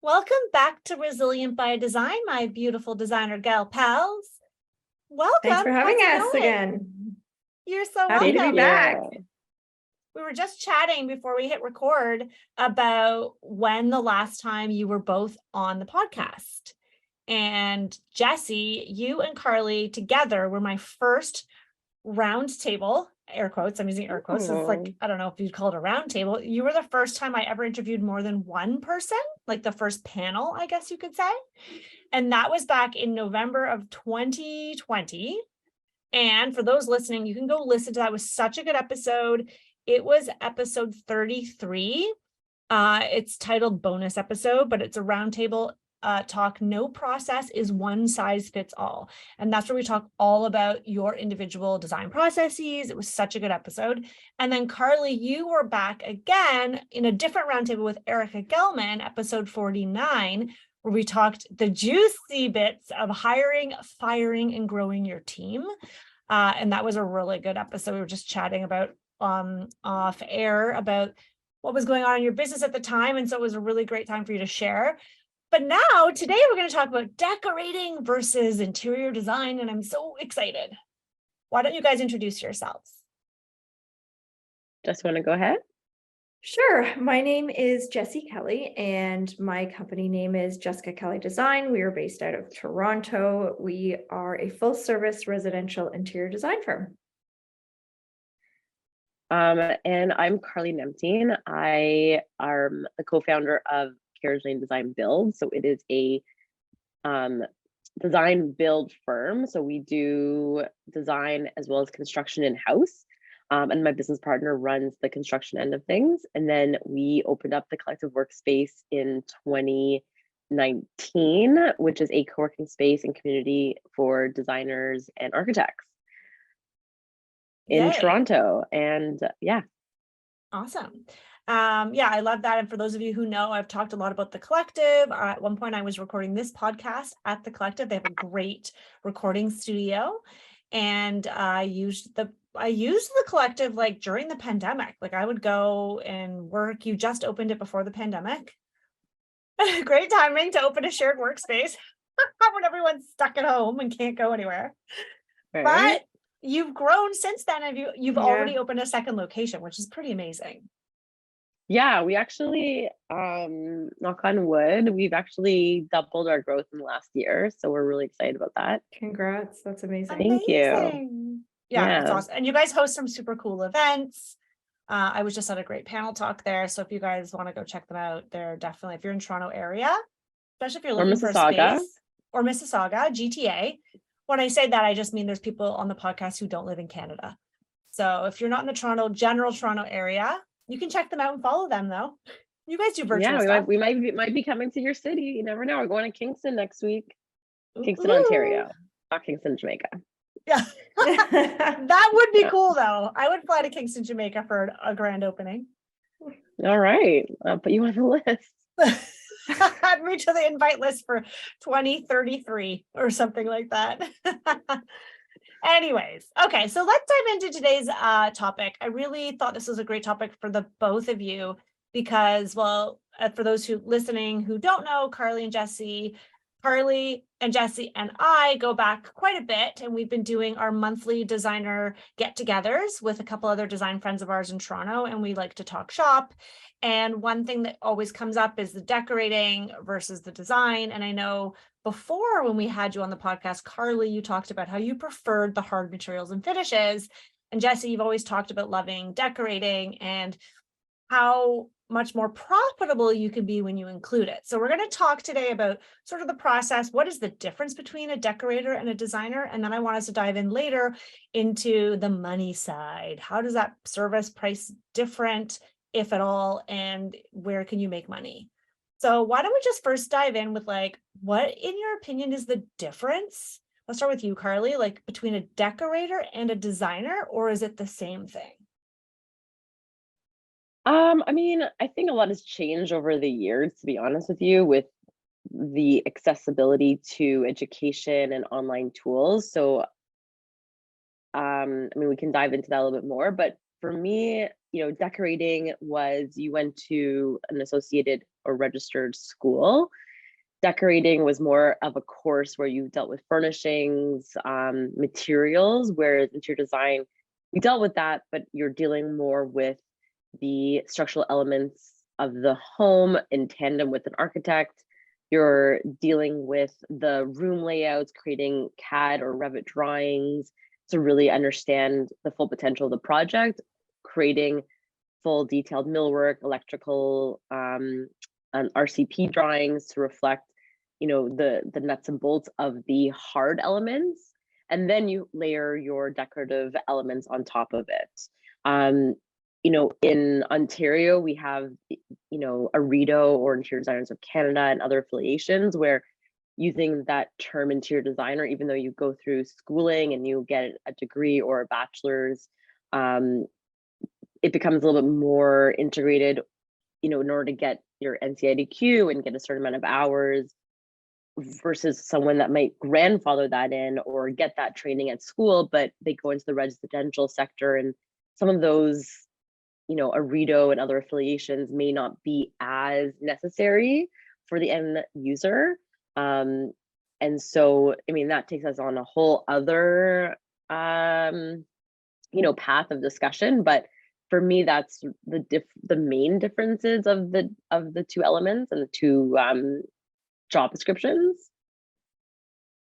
Welcome back to Resilient by Design, my beautiful designer gal pals. Welcome. Thanks for having How's it us going? again. You're so Happy welcome. to be back. We were just chatting before we hit record about when the last time you were both on the podcast. And Jessie, you and Carly together were my first round table, air quotes, I'm using air quotes. It's like, I don't know if you'd call it a round table. You were the first time I ever interviewed more than one person, like the first panel, I guess you could say. And that was back in November of 2020. And for those listening, you can go listen to that. It was such a good episode. It was episode 33. It's titled bonus episode, but it's a roundtable talk. No process is one size fits all. And that's where we talk all about your individual design processes. It was such a good episode. And then Carly, you were back again in a different roundtable with Erica Gelman, episode 49, where we talked the juicy bits of hiring, firing, and growing your team. And that was a really good episode. We were just chatting about off air about what was going on in your business at the time. And so it was a really great time for you to share. But now, today, we're going to talk about decorating versus interior design, and I'm so excited. Why don't you guys introduce yourselves? Just want to go ahead? Sure. My name is Jessie Kelly, and my company name is Jessica Kelly Design. We are based out of Toronto. We are a full-service residential interior design firm. And I'm Carly Nemtean. I am the co-founder of Carriage Design Build. So it is a design build firm. So we do design as well as construction in-house. And my business partner runs the construction end of things. And then we opened up the Collective Workspace in 2019, which is a co-working space and community for designers and architects in Toronto. And yeah. Awesome. Yeah, I love that. And for those of you who know, I've talked a lot about the Collective. At one point I was recording this podcast at the Collective. They have a great recording studio. And I used the Collective like during the pandemic. Like I would go and work. You just opened it before the pandemic. Great timing to open a shared workspace when everyone's stuck at home and can't go anywhere. Right. But you've grown since then, and you've already opened a second location, which is pretty amazing. Yeah, we actually, knock on wood, we've actually doubled our growth in the last year. So we're really excited about that. Congrats. That's amazing. Thank you. Yeah, that's awesome. And you guys host some super cool events. I was just at a great panel talk there. So if you guys want to go check them out, they're definitely, if you're in Toronto area, especially if you're looking for a space, or Mississauga, GTA. When I say that, I just mean there's people on the podcast who don't live in Canada. So if you're not in the general Toronto area, you can check them out and follow them though. You guys do virtual stuff. We might be coming to your city. You never know. We're going to Kingston next week. Kingston, Ontario, not Kingston, Jamaica. Yeah, that would be cool though. I would fly to Kingston, Jamaica for a grand opening. All right, I'll put you on the list. Add me to the invite list for 2033 or something like that. Anyways, okay, so let's dive into today's topic. I really thought this was a great topic for the both of you because, well, for those who listening who don't know, Carly and Jessie and I go back quite a bit, and we've been doing our monthly designer get-togethers with a couple other design friends of ours in Toronto, and we like to talk shop. And one thing that always comes up is the decorating versus the design. And I know before when we had you on the podcast, Carly, you talked about how you preferred the hard materials and finishes. And Jessie, you've always talked about loving decorating and how much more profitable you can be when you include it. So we're going to talk today about sort of the process. What is the difference between a decorator and a designer? And then I want us to dive in later into the money side. How does that service price different, if at all, and where can you make money? So why don't we just first dive in with like, what in your opinion is the difference? Let's start with you, Carly, like between a decorator and a designer, or is it the same thing? I mean, I think a lot has changed over the years, to be honest with you, with the accessibility to education and online tools. So, I mean, we can dive into that a little bit more, but for me, decorating was you went to an associated or registered school. Decorating was more of a course where you dealt with furnishings, materials, whereas interior design, you dealt with that, but you're dealing more with the structural elements of the home in tandem with an architect. You're dealing with the room layouts, creating CAD or Revit drawings to really understand the full potential of the project, creating full detailed millwork, electrical, and RCP drawings to reflect, the nuts and bolts of the hard elements, and then you layer your decorative elements on top of it. In Ontario, we have, ARIDO or Interior Designers of Canada and other affiliations where using that term interior designer, even though you go through schooling and you get a degree or a bachelor's, it becomes a little bit more integrated, in order to get your NCIDQ and get a certain amount of hours versus someone that might grandfather that in or get that training at school, but they go into the residential sector, and some of those, ARIDO and other affiliations may not be as necessary for the end user. And so, that takes us on a whole other, path of discussion. But for me, that's the main differences of the two elements and the two job descriptions.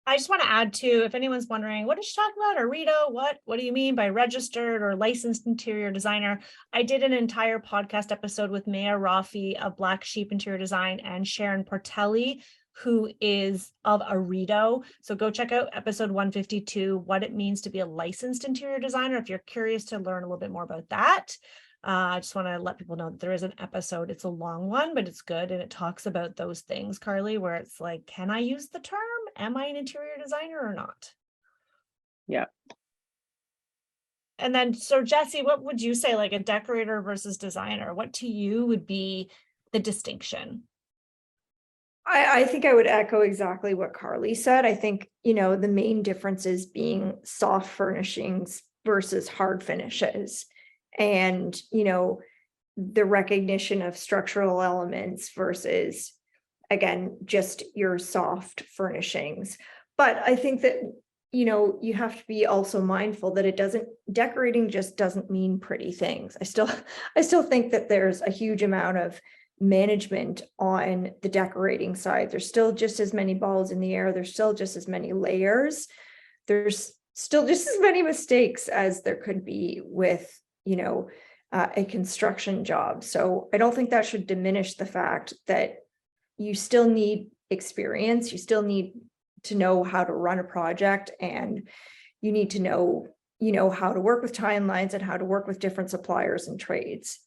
I just want to add too, if anyone's wondering, what did she talk about? ARIDO, what do you mean by registered or licensed interior designer? I did an entire podcast episode with Maya Rafi of Black Sheep Interior Design and Sharon Portelli, who is of ARIDO. So go check out episode 152, what it means to be a licensed interior designer, if you're curious to learn a little bit more about that. I just want to let people know that there is an episode. It's a long one, but it's good. And it talks about those things, Carly, where it's like, can I use the term? Am I an interior designer or not? Yeah. And then, so Jessie, what would you say, like a decorator versus designer? What to you would be the distinction? I think I would echo exactly what Carly said. I think, the main difference is being soft furnishings versus hard finishes. And, the recognition of structural elements versus, again, just your soft furnishings. But I think that, you have to be also mindful that decorating just doesn't mean pretty things. I still think that there's a huge amount of management on the decorating side. There's still just as many balls in the air. There's still just as many layers. There's still just as many mistakes as there could be with, a construction job. So I don't think that should diminish the fact that you still need experience. You still need to know how to run a project, and you need to know, how to work with timelines and how to work with different suppliers and trades.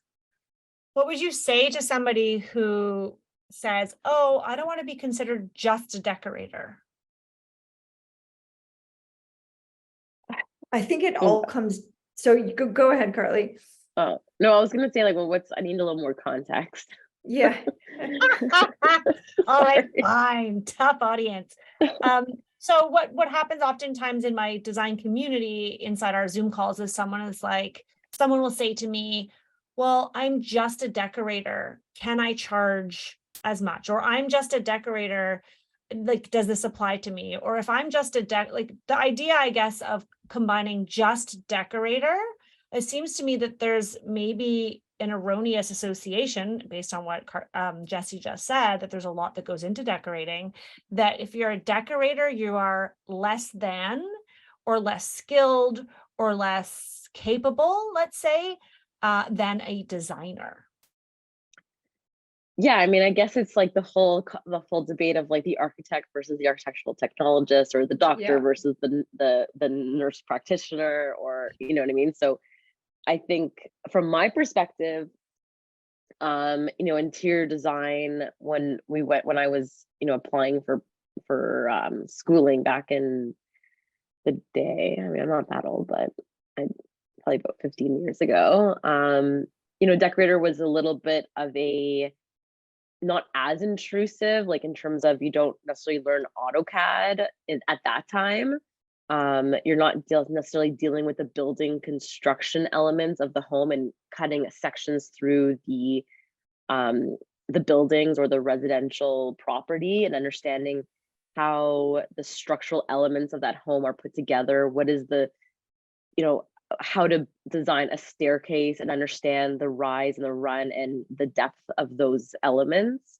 What would you say to somebody who says, oh, I don't want to be considered just a decorator? I think it all comes, so you go ahead, Carly. Oh, no, I was going to say, I need a little more context. Yeah. All right, fine. Tough audience. So what happens oftentimes in my design community inside our Zoom calls is someone will say to me, well, I'm just a decorator. Can I charge as much? Or I'm just a decorator. Does this apply to me? Or if I'm just the idea, I guess, of combining just decorator, it seems to me that there's maybe an erroneous association based on what Jessie just said, that there's a lot that goes into decorating, that if you're a decorator, you are less than or less skilled or less capable, let's say, than a designer. Yeah, I guess it's like the full debate of the architect versus the architectural technologist, or the doctor versus the nurse practitioner, or you know what I mean. So I think from my perspective, interior design, when I was applying for schooling back in the day, I'm not that old, but I probably about 15 years ago, decorator was a little bit of a not as intrusive, in terms of you don't necessarily learn AutoCAD at that time. You're not necessarily dealing with the building construction elements of the home and cutting sections through the buildings or the residential property, and understanding how the structural elements of that home are put together. What is the, how to design a staircase and understand the rise and the run and the depth of those elements,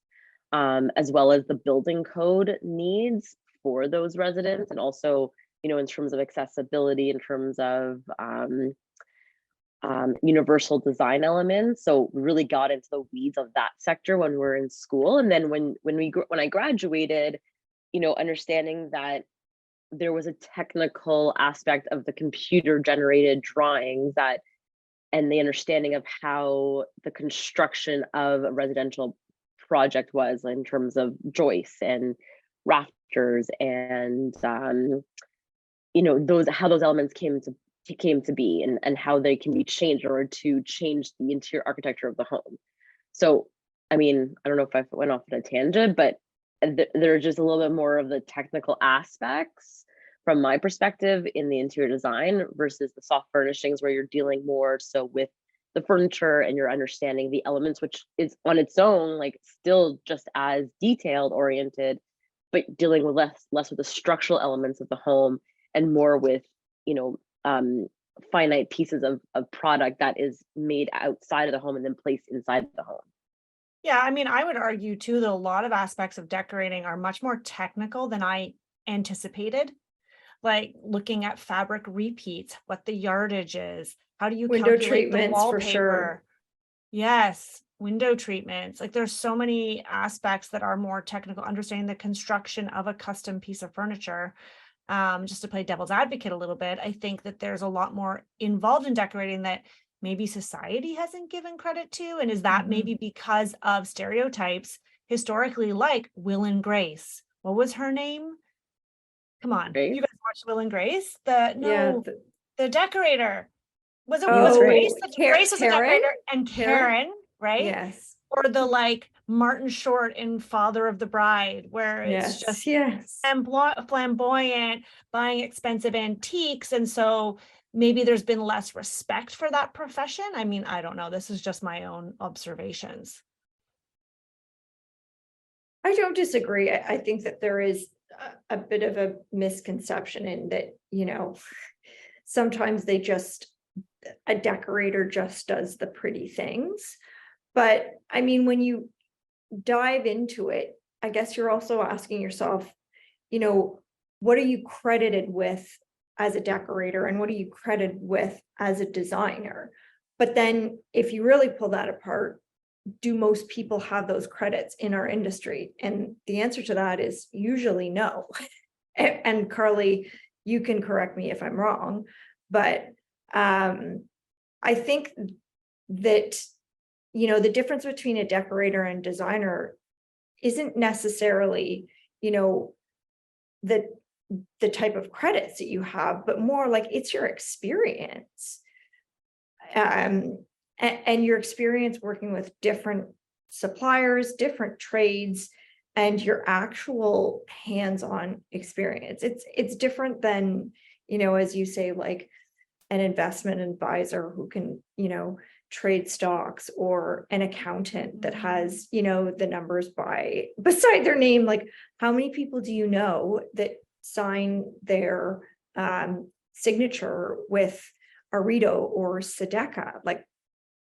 as well as the building code needs for those residents, and also, in terms of accessibility, in terms of universal design elements. So we really got into the weeds of that sector when we were in school. And then when I graduated, understanding that there was a technical aspect of the computer generated drawings and the understanding of how the construction of a residential project was, in terms of joists and rafters and how those elements came to be, and how they can be changed in order to change the interior architecture of the home. So, I mean, I don't know if I went off on a tangent, but there's just a little bit more of the technical aspects from my perspective in the interior design versus the soft furnishings, where you're dealing more so with the furniture and you're understanding the elements, which is on its own, like, still just as detailed oriented, but dealing with less with the structural elements of the home and more with, finite pieces of product that is made outside of the home and then placed inside the home. Yeah, I mean, I would argue too that a lot of aspects of decorating are much more technical than I anticipated. Like looking at fabric repeats, what the yardage is, how do you Window calculate the treatments for wallpaper? sure. Yes, window treatments. Like there's so many aspects that are more technical, understanding the construction of a custom piece of furniture. Just to play devil's advocate a little bit, I think that there's a lot more involved in decorating that maybe society hasn't given credit to. And is that maybe because of stereotypes historically, like Will and Grace? What was her name? Come on, Grace? you guys watched Will and Grace? The decorator. Was Grace? Grace was the decorator, and Karen, right? Yes. Or the like Martin Short in Father of the Bride, where it's just flamboyant, buying expensive antiques. And so maybe there's been less respect for that profession. I mean, I don't know. This is just my own observations. I don't disagree. I think that there is a bit of a misconception in that, sometimes a decorator just does the pretty things. But I mean, when you dive into it, I guess you're also asking yourself, what are you credited with as a decorator and what are you credited with as a designer? But then if you really pull that apart, do most people have those credits in our industry? And the answer to that is usually no. And Carly, you can correct me if I'm wrong, but I think that, the difference between a decorator and designer isn't necessarily, the type of credits that you have, but more like it's your experience. And your experience working with different suppliers, different trades, and your actual hands-on experience. It's different than, as you say, like an investment advisor who can, trade stocks, or an accountant that has, the numbers beside their name. Like, how many people do you know that sign their signature with Arito or Sedeka? Like,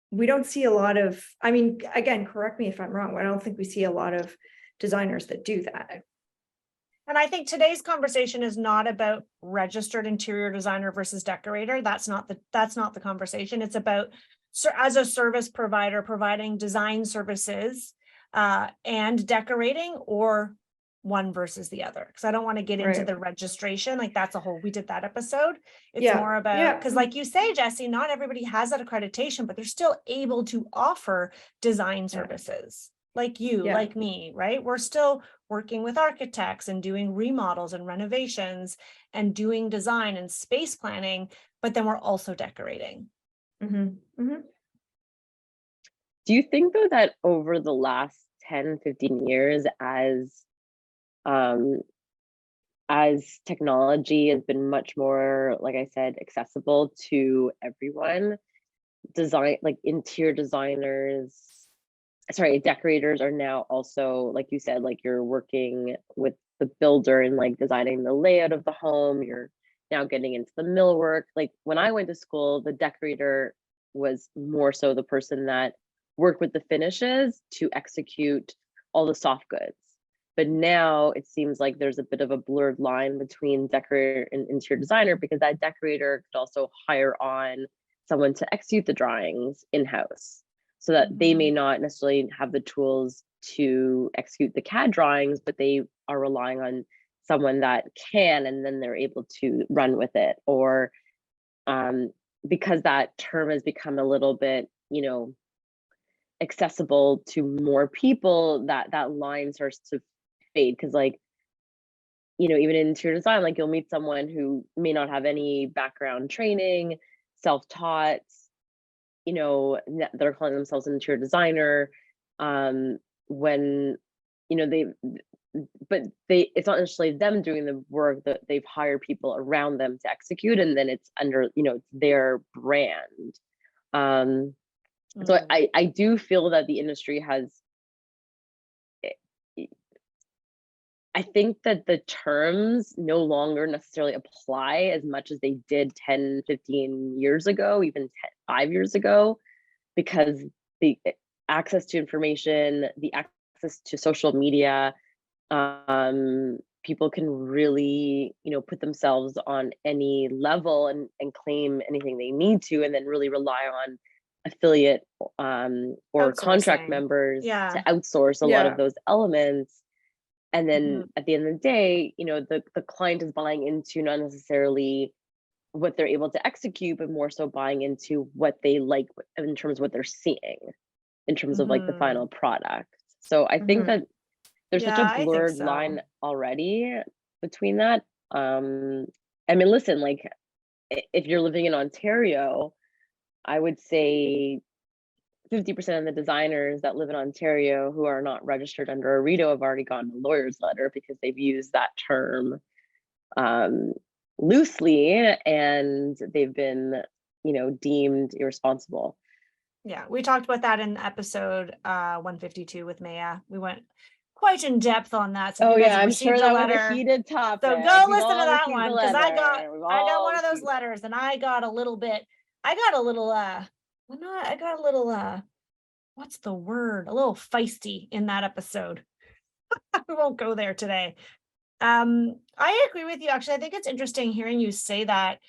we don't see a lot of, I mean, again, correct me if I'm wrong, but I don't think we see a lot of designers that do that. And I think today's conversation is not about registered interior designer versus decorator. That's not the conversation. It's about, as a service provider, providing design services and decorating, or one versus the other. Because I don't want to get into the registration. Like, that's we did that episode. It's more about, because like you say, Jessie, not everybody has that accreditation, but they're still able to offer design services. Like you, like me, right? We're still working with architects and doing remodels and renovations and doing design and space planning, but then we're also decorating. Do you think, though, that over the last 10, 15 years, as as technology has been much more, like I said, accessible to everyone, interior designers, sorry, decorators are now also, like you said, like you're working with the builder and like designing the layout of the home. You're now getting into the millwork. Like when I went to school, the decorator was more so the person that worked with the finishes to execute all the soft goods. But now it seems like there's a bit of a blurred line between decorator and interior designer, because that decorator could also hire on someone to execute the drawings in-house, so that they may not necessarily have the tools to execute the CAD drawings, but they are relying on someone that can, and then they're able to run with it. Or because that term has become a little bit, accessible to more people, that line starts to fade. Because like, even in interior design, like you'll meet someone who may not have any background training, self-taught, they're calling themselves an interior designer, when it's not necessarily them doing the work, that they've hired people around them to execute, and then it's under their brand. So I do feel that the industry has, I think that the terms no longer necessarily apply as much as they did 10, 15 years ago, even 5 years ago, because the access to information, the access to social media, people can really, put themselves on any level and claim anything they need to, and then really rely on affiliate or contract members to outsource a lot of those elements. And then at the end of the day, the client is buying into not necessarily what they're able to execute, but more so buying into what they like in terms of what they're seeing in terms of like the final product. So I think that there's such a blurred line already between that. I mean, listen, like if you're living in Ontario, I would say 50% of the designers that live in Ontario who are not registered under a RITO have already gotten a lawyer's letter, because they've used that term loosely, and they've been, deemed irresponsible. Yeah, we talked about that in episode 152 with Maya. We went quite in depth on that. So I'm sure that was a heated topic. So go listen to that one, because I got one of those letters, and I got a little what's the word? A little feisty in that episode. We won't go there today. I agree with you. Actually, I think it's interesting hearing you say that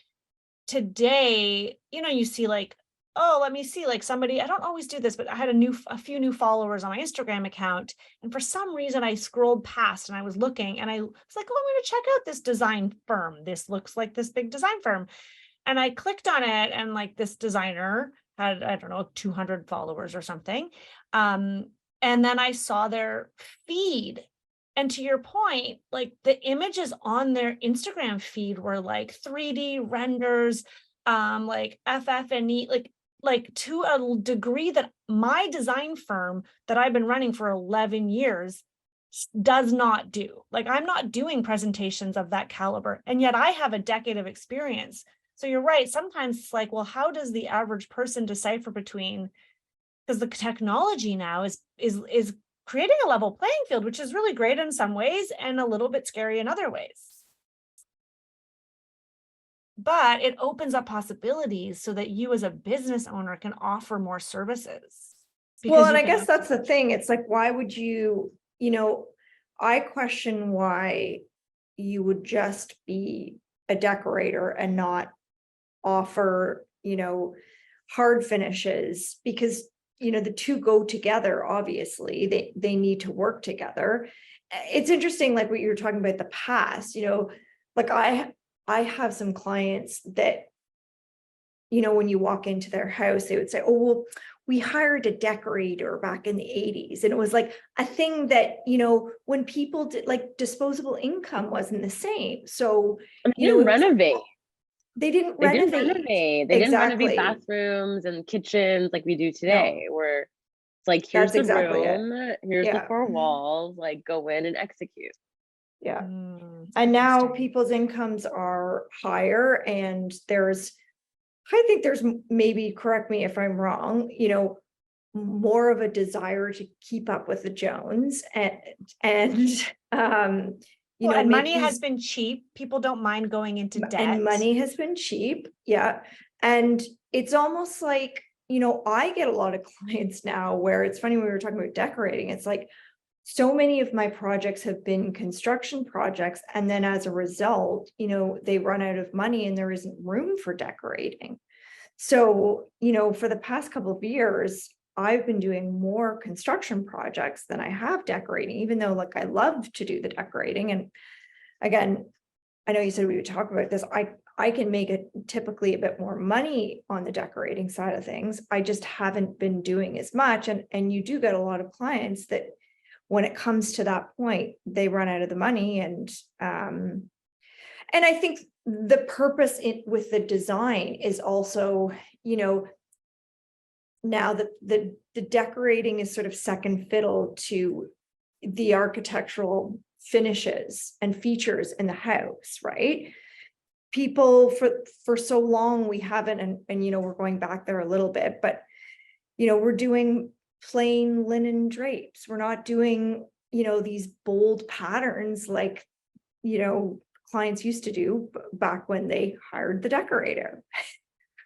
today. You see like, oh, let me see, like somebody, I don't always do this, but I had a few new followers on my Instagram account. And for some reason I scrolled past and I was looking and I was like, oh, I'm going to check out this design firm. This looks like this big design firm. And I clicked on it, and like this designer had, I don't know, 200 followers or something. And then I saw their feed. And to your point, like the images on their Instagram feed were like 3D renders, like FF&E, like to a degree that my design firm that I've been running for 11 years does not do. Like I'm not doing presentations of that caliber, and yet I have a decade of experience. So you're right. Sometimes it's like, well, how does the average person decipher between, because the technology now is creating a level playing field, which is really great in some ways and a little bit scary in other ways. But it opens up possibilities so that you as a business owner can offer more services. Well, and I guess that's the thing. It's like, why would you, I question why you would just be a decorator and not offer, hard finishes, because, the two go together. Obviously, they need to work together. It's interesting, like what you were talking about the past, like I have some clients that, when you walk into their house, they would say, oh, well, we hired a decorator back in the 80s. And it was like a thing that, when people did, like disposable income wasn't the same. So, they didn't renovate. They didn't renovate. They didn't renovate bathrooms and kitchens like we do today, where it's like, here's the room, here's the 4 walls, like go in and execute. Yeah. And now Interesting. people's incomes are higher, and I think there's maybe, correct me if I'm wrong, more of a desire to keep up with the Jones, And money has these, been cheap. People don't mind going into debt. and money has been cheap. Yeah. And it's almost like, I get a lot of clients now where it's funny, when we were talking about decorating, it's like, so many of my projects have been construction projects. And then as a result, they run out of money and there isn't room for decorating. So, for the past couple of years, I've been doing more construction projects than I have decorating, even though like I love to do the decorating. And again, I know you said we would talk about this. I can make it typically a bit more money on the decorating side of things. I just haven't been doing as much. And you do get a lot of clients that when it comes to that point, they run out of the money. And I think the purpose with the design is also, now that the decorating is sort of second fiddle to the architectural finishes and features in the house, right? People for so long, we haven't, and we're going back there a little bit, but we're doing plain linen drapes. We're not doing, these bold patterns like, clients used to do back when they hired the decorator,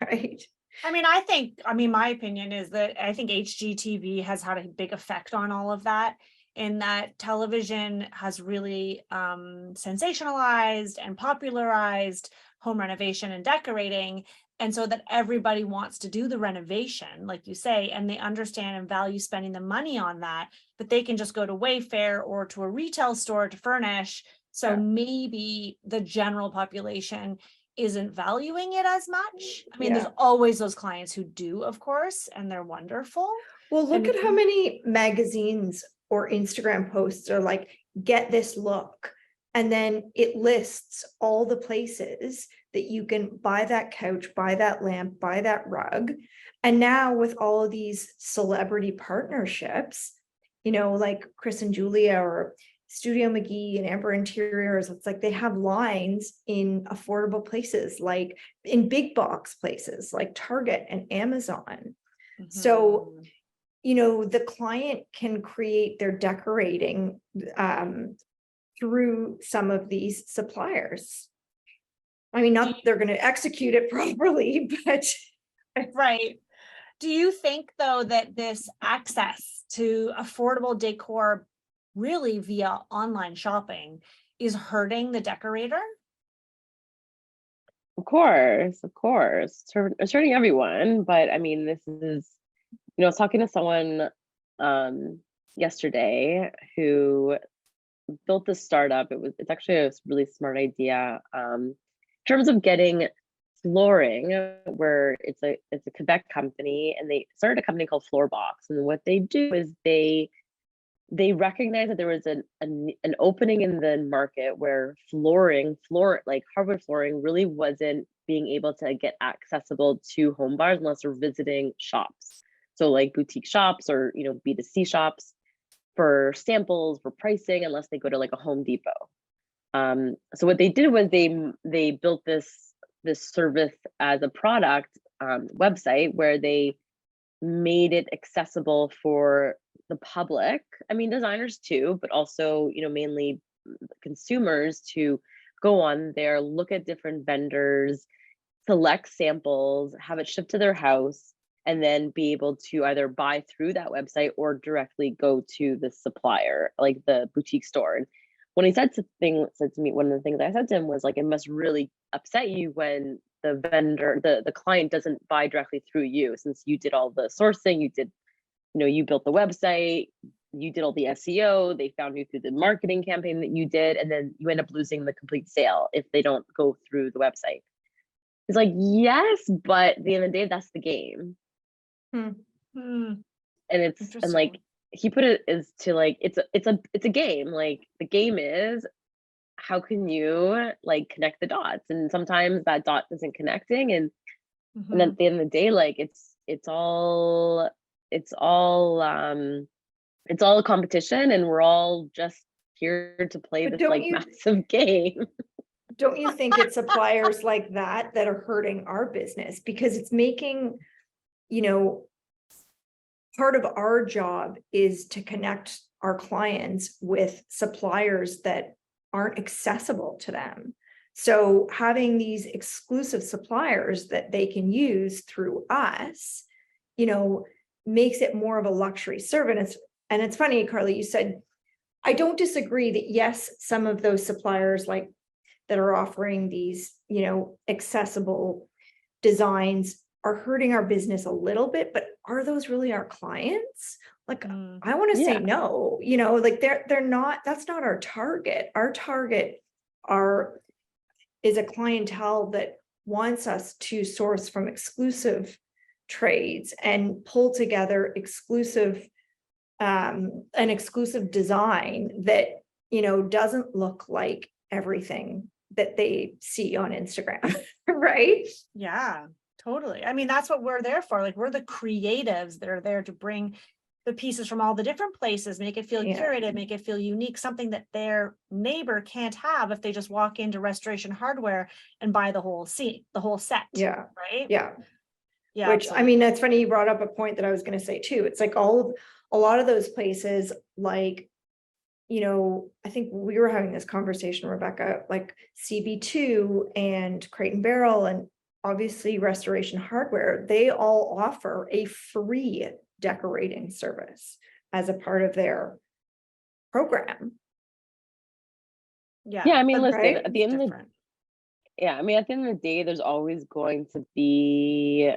right? My opinion is that I think HGTV has had a big effect on all of that, in that television has really sensationalized and popularized home renovation and decorating. And so that everybody wants to do the renovation, like you say, and they understand and value spending the money on that, but they can just go to Wayfair or to a retail store to furnish. So Yeah. maybe the general population isn't valuing it as much. There's Yeah. always those clients who do, of course, and they're wonderful. Well, look at how many magazines or Instagram posts are like, get this look. And then it lists all the places that you can buy that couch, buy that lamp, buy that rug. And now with all of these celebrity partnerships, like Chris and Julia or Studio McGee and Amber Interiors, it's like they have lines in affordable places, like in big box places like Target and Amazon. Mhm. So, the client can create their decorating through some of these suppliers. Not that they're going to execute it properly, but right. Do you think, though, that this access to affordable decor really via online shopping is hurting the decorator? Of course. It's hurting everyone. But this is, I was talking to someone yesterday who built this startup. It's actually a really smart idea in terms of getting flooring, where it's a Quebec company, and they started a company called Floorbox. And what they do is they recognized that there was an opening in the market where like hardwood flooring really wasn't being able to get accessible to home buyers unless they're visiting shops. So like boutique shops or, B2C shops for samples, for pricing, unless they go to like a Home Depot. So what they did was they built this service as a product website where they made it accessible for the public. Designers too, but also, mainly consumers, to go on there, look at different vendors, select samples, have it shipped to their house, and then be able to either buy through that website or directly go to the supplier, like the boutique store. And when he said to me, one of the things I said to him was like, it must really upset you when the vendor, the client doesn't buy directly through you, since you did all the sourcing, you built the website, you did all the SEO, they found you through the marketing campaign that you did, and then you end up losing the complete sale if they don't go through the website. It's like, yes, but at the end of the day, that's the game. And like he put it as to like, it's a game. Like the game is, how can you like connect the dots? And sometimes that dot isn't connecting, and then at the end of the day, like it's all a competition, and we're all just here to play But this don't like you- massive game. Don't you think it's suppliers like that that are hurting our business? Because it's making, part of our job is to connect our clients with suppliers that aren't accessible to them. So having these exclusive suppliers that they can use through us, makes it more of a luxury service. And it's funny, Carly, you said, I don't disagree that yes, some of those suppliers like that are offering these, accessible designs are hurting our business a little bit, but are those really our clients? Like, I want to say no, like they're not, that's not our target. Our target is a clientele that wants us to source from exclusive trades and pull together an exclusive design that, doesn't look like everything that they see on Instagram, right? Yeah, totally. I mean, that's what we're there for. Like, we're the creatives that are there to bring the pieces from all the different places, make it feel curated, make it feel unique, something that their neighbor can't have if they just walk into Restoration Hardware and buy the whole set. Yeah. Right. Yeah. Yeah. Which, I mean, that's funny. You brought up a point that I was going to say too. It's like a lot of those places, like, I think we were having this conversation, Rebecca, like CB2 and Crate and Barrel and obviously Restoration Hardware, they all offer a free decorating service as a part of their program. Yeah. Yeah, I mean, but listen, right, at the it's end of the different. yeah, I mean, at the end of the day, there's always going to be,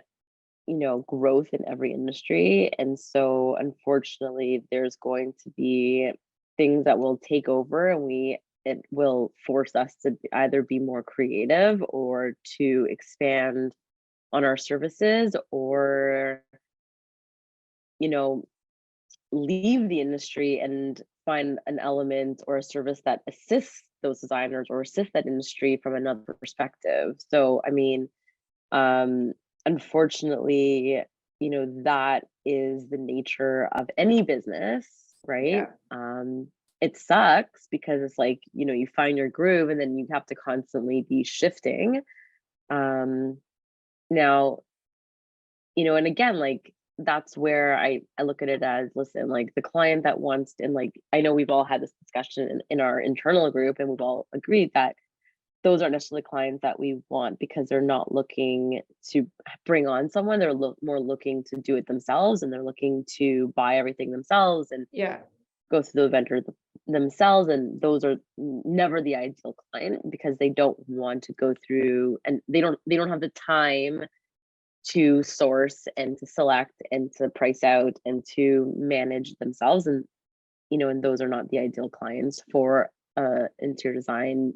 growth in every industry. And so unfortunately, there's going to be things that will take over and it will force us to either be more creative or to expand on our services or, leave the industry and find an element or a service that assists those designers or assist that industry from another perspective. So, I mean, unfortunately, that is the nature of any business, right? It sucks because it's like, you find your groove and then you have to constantly be shifting. Now, and again, like that's where I look at it as, listen, like the client that wants, and like I know we've all had this discussion in our internal group and we've all agreed that those aren't necessarily clients that we want because they're not looking to bring on someone. They're more looking to do it themselves and they're looking to buy everything themselves and go through the vendor themselves. And those are never the ideal client because they don't want to go through and they don't have the time to source and to select and to price out and to manage themselves. And, and those are not the ideal clients for interior design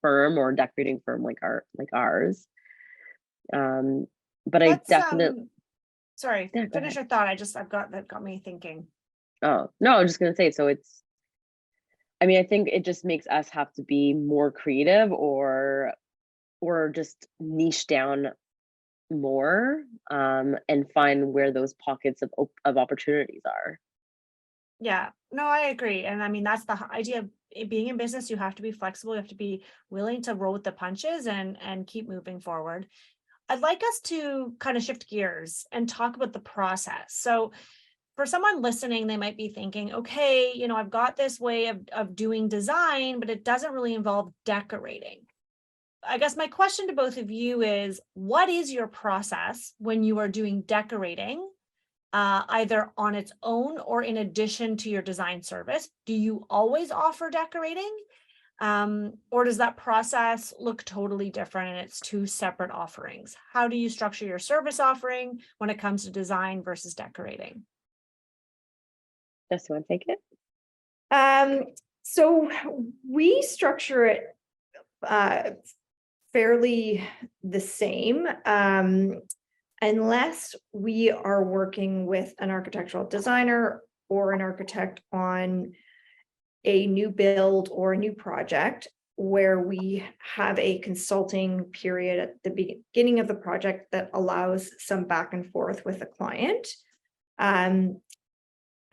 firm or decorating firm like ours. But I definitely sorry, finish your thought. That got me thinking. Oh no, I'm just gonna say, so I think it just makes us have to be more creative or just niche down more and find where those pockets of opportunities are. Yeah, no, I agree. And I mean, that's the idea of being in business. You have to be flexible. You have to be willing to roll with the punches and keep moving forward. I'd like us to kind of shift gears and talk about the process. So for someone listening, they might be thinking, okay, I've got this way of doing design, but it doesn't really involve decorating. I guess my question to both of you is, what is your process when you are doing decorating? Either on its own or in addition to your design service? Do you always offer decorating? Or does that process look totally different and it's two separate offerings? How do you structure your service offering when it comes to design versus decorating? Just want to take it? So we structure it fairly the same. Unless we are working with an architectural designer or an architect on a new build or a new project where we have a consulting period at the beginning of the project that allows some back and forth with the client. And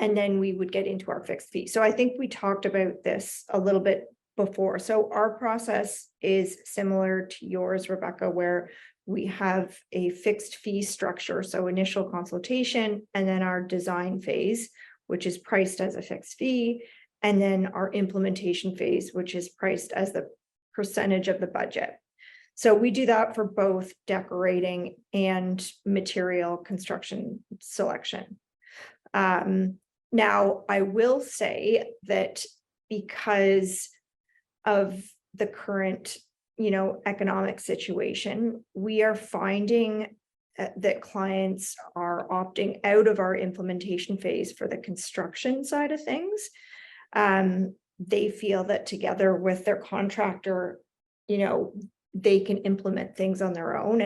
and then we would get into our fixed fee. So I think we talked about this a little bit before. So our process is similar to yours, Rebecca, where we have a fixed fee structure. So initial consultation, and then our design phase, which is priced as a fixed fee, and then our implementation phase, which is priced as the percentage of the budget. So we do that for both decorating and material construction selection. Now, I will say that because of the current, economic situation, we are finding that clients are opting out of our implementation phase for the construction side of things. They feel that together with their contractor, they can implement things on their own.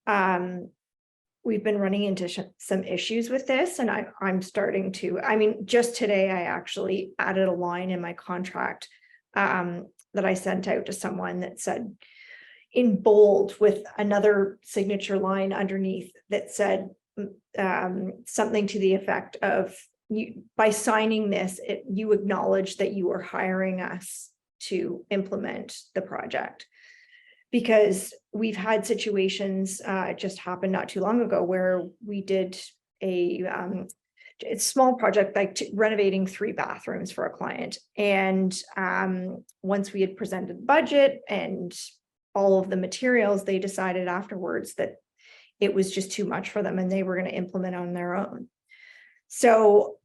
And we've been running into some issues with this, and I'm starting to, just today, I actually added a line in my contract that I sent out to someone that said in bold with another signature line underneath that said something to the effect of, by signing this, you acknowledge that you are hiring us to implement the project. Because we've had situations, it just happened not too long ago, where we did a small project, like renovating 3 bathrooms for a client. And once we had presented the budget and all of the materials, they decided afterwards that it was just too much for them and they were going to implement on their own. So,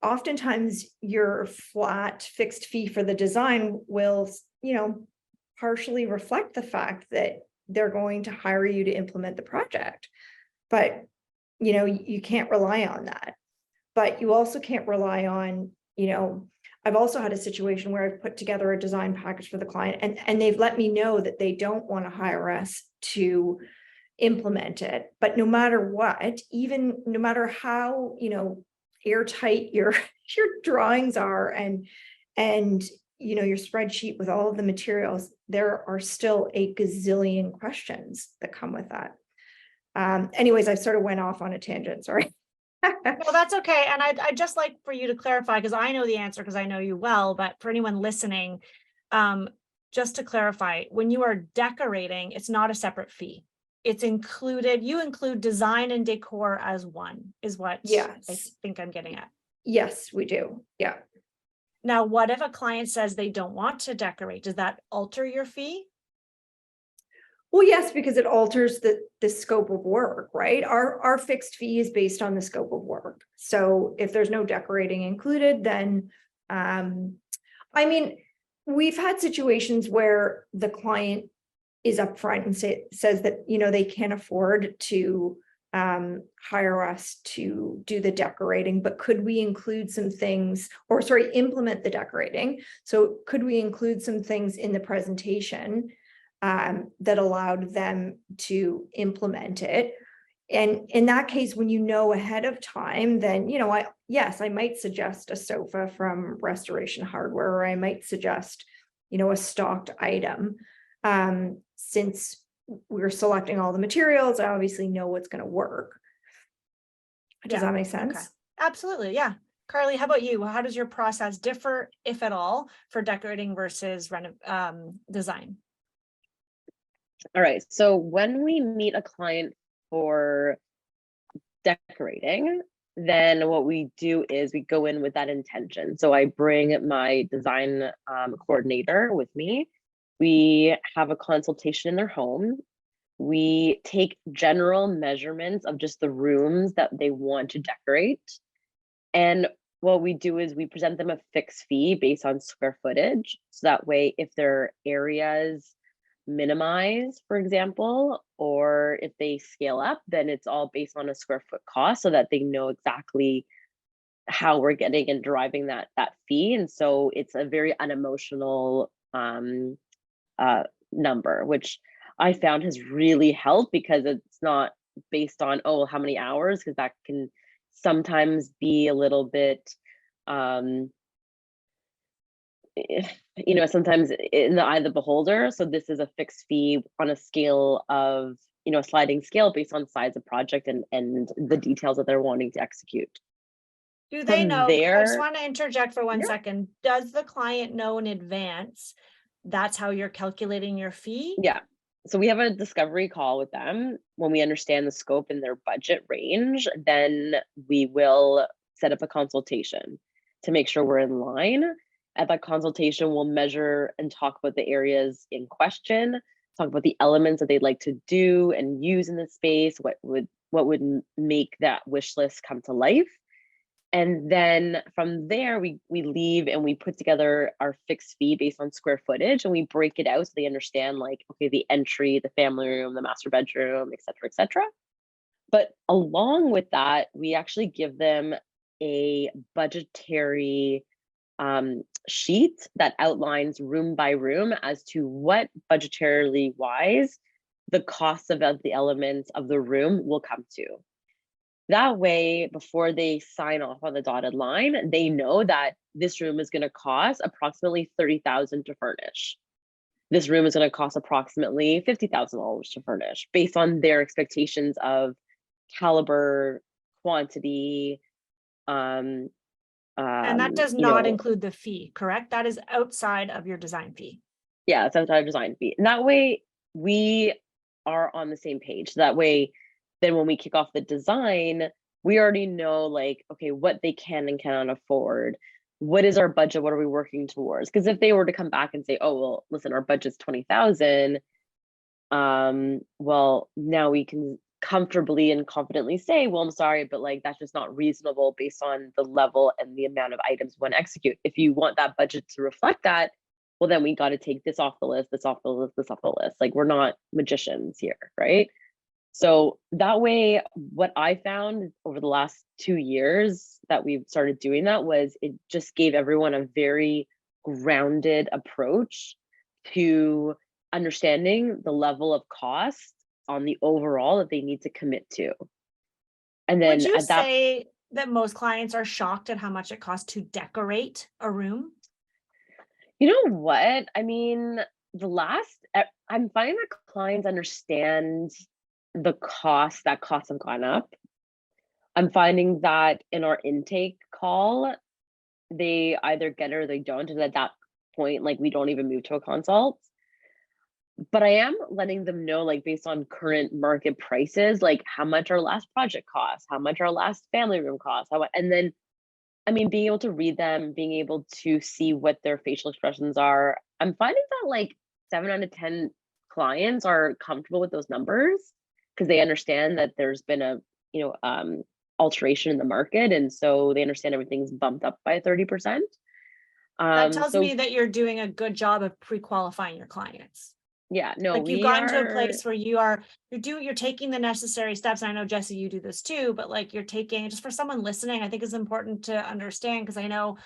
oftentimes your flat fixed fee for the design will, partially reflect the fact that they're going to hire you to implement the project. But, you can't rely on that. But you also can't rely on, I've also had a situation where I've put together a design package for the client and they've let me know that they don't want to hire us to implement it. But no matter what, even no matter how, airtight your drawings are and your spreadsheet with all of the materials, there are still a gazillion questions that come with that. Anyways, I sort of went off on a tangent, sorry. No, that's okay. And I'd just like for you to clarify, because I know the answer because I know you well, but for anyone listening, just to clarify, when you are decorating, it's not a separate fee. It's included, you include design and decor as one, is what Yes. I think I'm getting at. Yes, we do. Yeah. Now, what if a client says they don't want to decorate? Does that alter your fee? Well, yes, because it alters the scope of work, right? Our fixed fee is based on the scope of work. So if there's no decorating included, then, we've had situations where the client is upfront and says that, they can't afford to hire us to do the decorating, but could we include some things, or sorry, implement the decorating? So could we include some things in the presentation that allowed them to implement it? And in that case, when you know ahead of time, then, I might suggest a sofa from Restoration Hardware, or I might suggest, a stocked item. Since we're selecting all the materials, I obviously know what's going to work. Does that make sense? Okay. Absolutely. Yeah. Carly, how about you? How does your process differ, if at all, for decorating versus design? All right. So when we meet a client for decorating, then what we do is we go in with that intention. So I bring my design coordinator with me. We have a consultation in their home. We take general measurements of just the rooms that they want to decorate. And what we do is we present them a fixed fee based on square footage. So that way, if their areas minimize, for example, or if they scale up, then it's all based on a square foot cost so that they know exactly how we're getting and deriving that fee. And so it's a very unemotional number, which I found has really helped, because it's not based on, oh, how many hours, because that can sometimes be a little bit sometimes in the eye of the beholder. So this is a fixed fee on a scale of, a sliding scale based on size of project and the details that they're wanting to execute. Do they From know? I just there, want to interject for one yeah. second. Does the client know in advance that's how you're calculating your fee? Yeah. So we have a discovery call with them. When we understand the scope and their budget range, then we will set up a consultation to make sure we're in line. At that consultation, we'll measure and talk about the areas in question, talk about the elements that they'd like to do and use in the space, what would make that wish list come to life. And then from there, we leave and we put together our fixed fee based on square footage, and we break it out so they understand, like, okay, the entry, the family room, the master bedroom, et cetera, et cetera. But along with that, we actually give them a budgetary sheet that outlines room by room as to what budgetarily wise the cost of the elements of the room will come to. That way, before they sign off on the dotted line, they know that this room is going to cost approximately $30,000 to furnish. This room is going to cost approximately $50,000 to furnish, based on their expectations of caliber, quantity, And that does you not know, include the fee, correct? That is outside of your design fee. yeah, it's outside of design fee. And that way we are on the same page. That way, then when we kick off the design, we already know, like, okay, what they can and cannot afford. What is our budget? What are we working towards? Because if they were to come back and say, oh, well, listen, our budget's 20,000, well, now we can comfortably and confidently say, well, I'm sorry, but like that's just not reasonable based on the level and the amount of items we want to execute. If you want that budget to reflect that, well, then we got to take this off the list, this off the list, this off the list. Like, we're not magicians here, right? So that way, what I found over the last 2 years that we've started doing that was it just gave everyone a very grounded approach to understanding the level of cost on the overall that they need to commit to. And then Would you at that, say that most clients are shocked at how much it costs to decorate a room? you know what? I mean, I'm finding that clients understand the costs have gone up. I'm finding that in our intake call, they either get it or they don't. And at that point, like, we don't even move to a consult. But I am letting them know, like, based on current market prices, like how much our last project costs, how much our last family room costs, and then, I mean, being able to read them, being able to see what their facial expressions are. I'm finding that like 7 out of 10 clients are comfortable with those numbers because they understand that there's been a, alteration in the market, and so they understand everything's bumped up by 30%. That tells So me that you're doing a good job of pre-qualifying your clients. yeah, no, Like, you've we gotten to a are. place where you're taking the necessary steps. And I know, Jesse, you do this too, but like, you're taking, just for someone listening, I think it's important to understand, because I know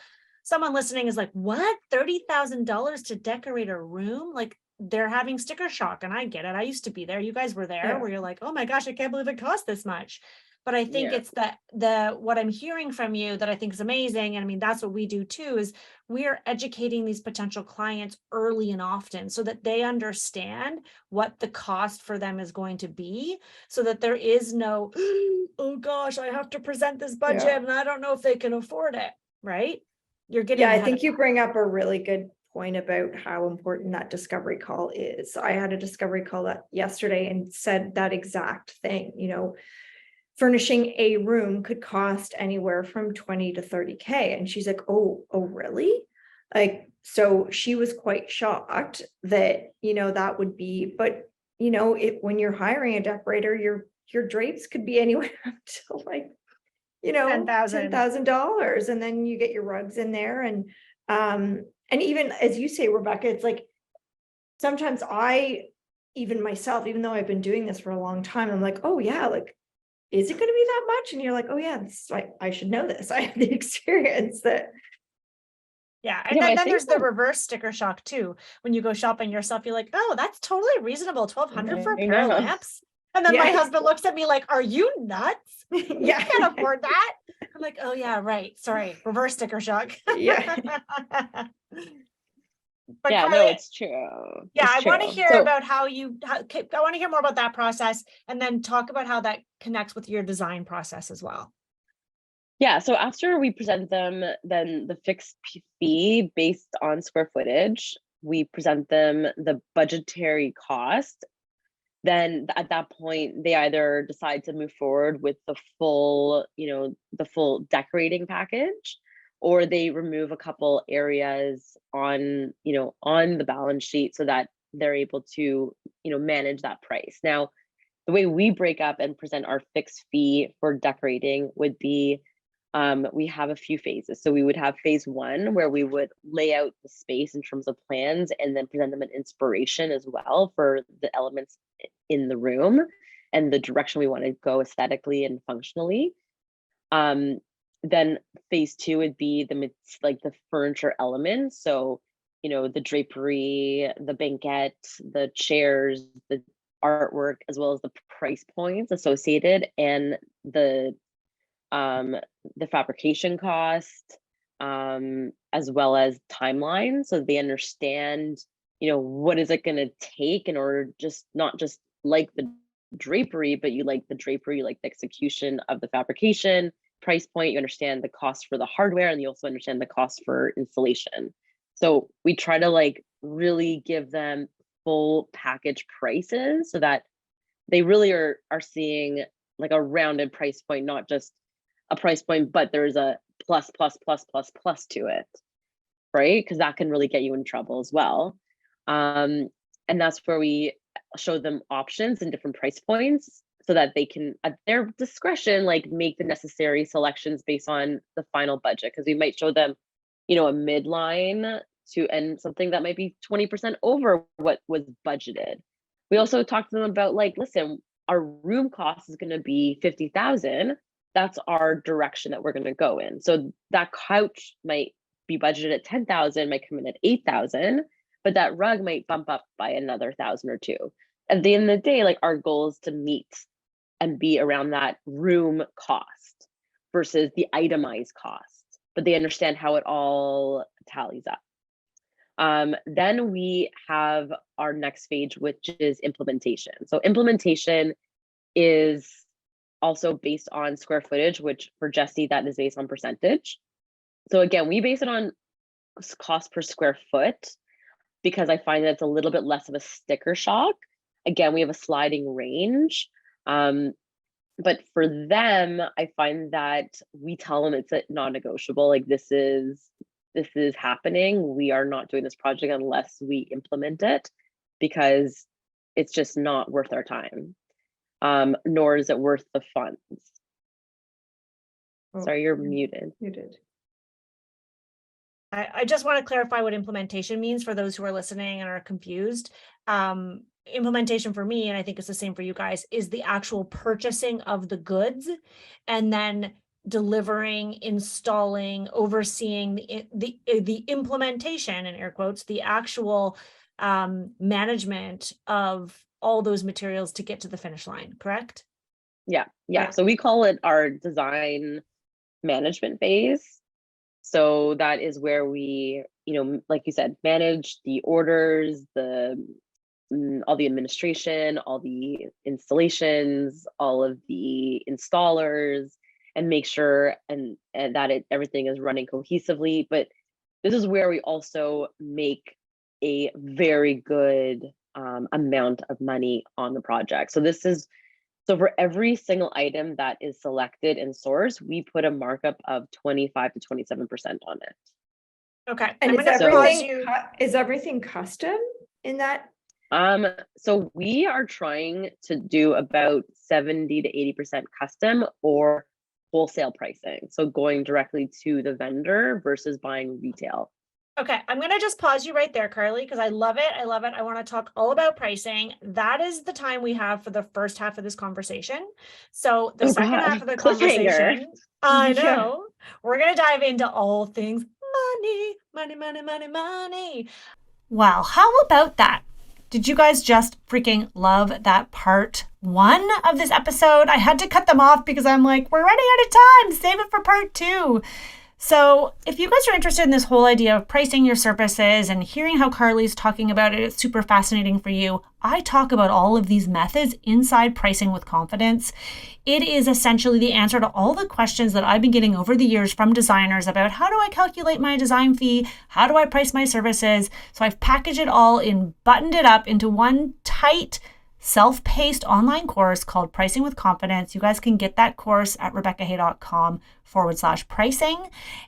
someone listening is like, what, $30,000 to decorate a room? Like, they're having sticker shock, and I get it. I used to be there. You guys were there, Yeah. where you're like, oh my gosh, I can't believe it cost this much. But I think Yeah. it's what I'm hearing from you that I think is amazing. And I mean, that's what we do too, is we are educating these potential clients early and often so that they understand what the cost for them is going to be, so that there is no, oh gosh, I have to present this budget and I don't know if they can afford it, right? You're getting Yeah, I ahead think of you that. bring up a really good point about how important that discovery call is. I had a discovery call yesterday and said that exact thing. Furnishing a room could cost anywhere from 20 to 30K. And she's like, oh, really? Like, so she was quite shocked that, that would be, but when you're hiring a decorator, your drapes could be anywhere up to like, $10,000. $10,000. And then you get your rugs in there. And even as you say, Rebecca, it's like, sometimes even myself, even though I've been doing this for a long time, I'm like, oh yeah, like, is it going to be that much? And you're like, oh yeah, I should know this. I have the experience that. Yeah. And then there's the reverse sticker shock too. When you go shopping yourself, you're like, oh, that's totally reasonable. 1,200 for a pair of lamps. And then my husband looks at me like, are you nuts? You can't afford that. I'm like, oh yeah, right. Sorry. Reverse sticker shock. Yeah. But Yeah, Carly, no, it's true. yeah, It's I want to true. hear So, about I want to hear more about that process, and then talk about how that connects with your design process as well. Yeah, so after we present them, then the fixed fee based on square footage, we present them the budgetary cost. Then at that point, they either decide to move forward with the full, the full decorating package, or they remove a couple areas on the balance sheet so that they're able to, manage that price. Now, the way we break up and present our fixed fee for decorating would be, we have a few phases. So we would have phase one where we would lay out the space in terms of plans and then present them an inspiration as well for the elements in the room and the direction we want to go aesthetically and functionally. Then phase two would be the furniture elements. So, the drapery, the banquette, the chairs, the artwork, as well as the price points associated and the fabrication cost, as well as timeline, so they understand, what is it going to take in order just not just like the drapery, but you like the drapery, you like the execution of the fabrication, price point, you understand the cost for the hardware, and you also understand the cost for installation. So we try to really give them full package prices so that they really are seeing a rounded price point, not just a price point, but there's a plus, plus, plus, plus, plus to it, right? Because that can really get you in trouble as well. And that's where we show them options and different price points so that they can, at their discretion, make the necessary selections based on the final budget. Because we might show them, a midline and something that might be 20% over what was budgeted. We also talk to them about listen, our room cost is going to be 50,000. That's our direction that we're going to go in. So that couch might be budgeted at 10,000, might come in at 8,000, but that rug might bump up by another 1,000 or two. At the end of the day, our goal is to meet and be around that room cost versus the itemized cost, but they understand how it all tallies up. Then we have our next phase, which is implementation. So implementation is also based on square footage, which for Jessie, that is based on percentage. So again, we base it on cost per square foot because I find that it's a little bit less of a sticker shock. Again, we have a sliding range. But for them, I find that we tell them it's a non-negotiable. This is happening. We are not doing this project unless we implement it because it's just not worth our time. Nor is it worth the funds. Oh, Sorry, you're muted. Muted. I just want to clarify what implementation means for those who are listening and are confused. Implementation for me, and I think it's the same for you guys, is the actual purchasing of the goods and then delivering, installing, overseeing the implementation, in air quotes, the actual management of all those materials to get to the finish line, correct? Yeah. So we call it our design management phase. So that is where we, like you said, manage the orders, all the administration, all the installations, all of the installers, and make sure and that everything is running cohesively. But this is where we also make a very good amount of money on the project. So for every single item that is selected and sourced, we put a markup of 25 to 27% on it. Okay. And is everything custom in that? So we are trying to do about 70 to 80% custom or wholesale pricing. So going directly to the vendor versus buying retail. Okay, I'm going to just pause you right there, Carly, because I love it. I want to talk all about pricing. That is the time we have for the first half of this conversation. So the second half of the conversation, I know, we're going to dive into all things money, money, money, money, money. Well, how about that? Did you guys just freaking love that part one of this episode? I had to cut them off because I'm like, we're running out of time. Save it for part two. So if you guys are interested in this whole idea of pricing your services and hearing how Carly's talking about it, it's super fascinating for you. I talk about all of these methods inside Pricing with Confidence. It is essentially the answer to all the questions that I've been getting over the years from designers about how do I calculate my design fee? How do I price my services? So I've packaged it all and buttoned it up into one tight, self-paced online course called Pricing with Confidence. You guys can get that course at rebeccahay.com/pricing.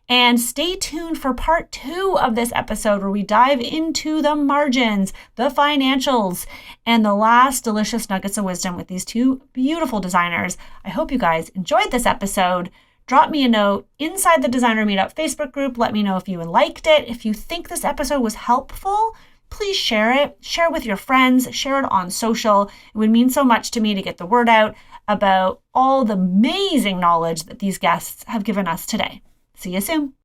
And stay tuned for part 2 of this episode where we dive into the margins, the financials, and the last delicious nuggets of wisdom with these 2 beautiful designers. I hope you guys enjoyed this episode. Drop me a note inside the Designer Meetup Facebook group. Let me know if you liked it. If you think this episode was helpful, please share it. Share it with your friends. Share it on social. It would mean so much to me to get the word out about all the amazing knowledge that these guests have given us today. See you soon.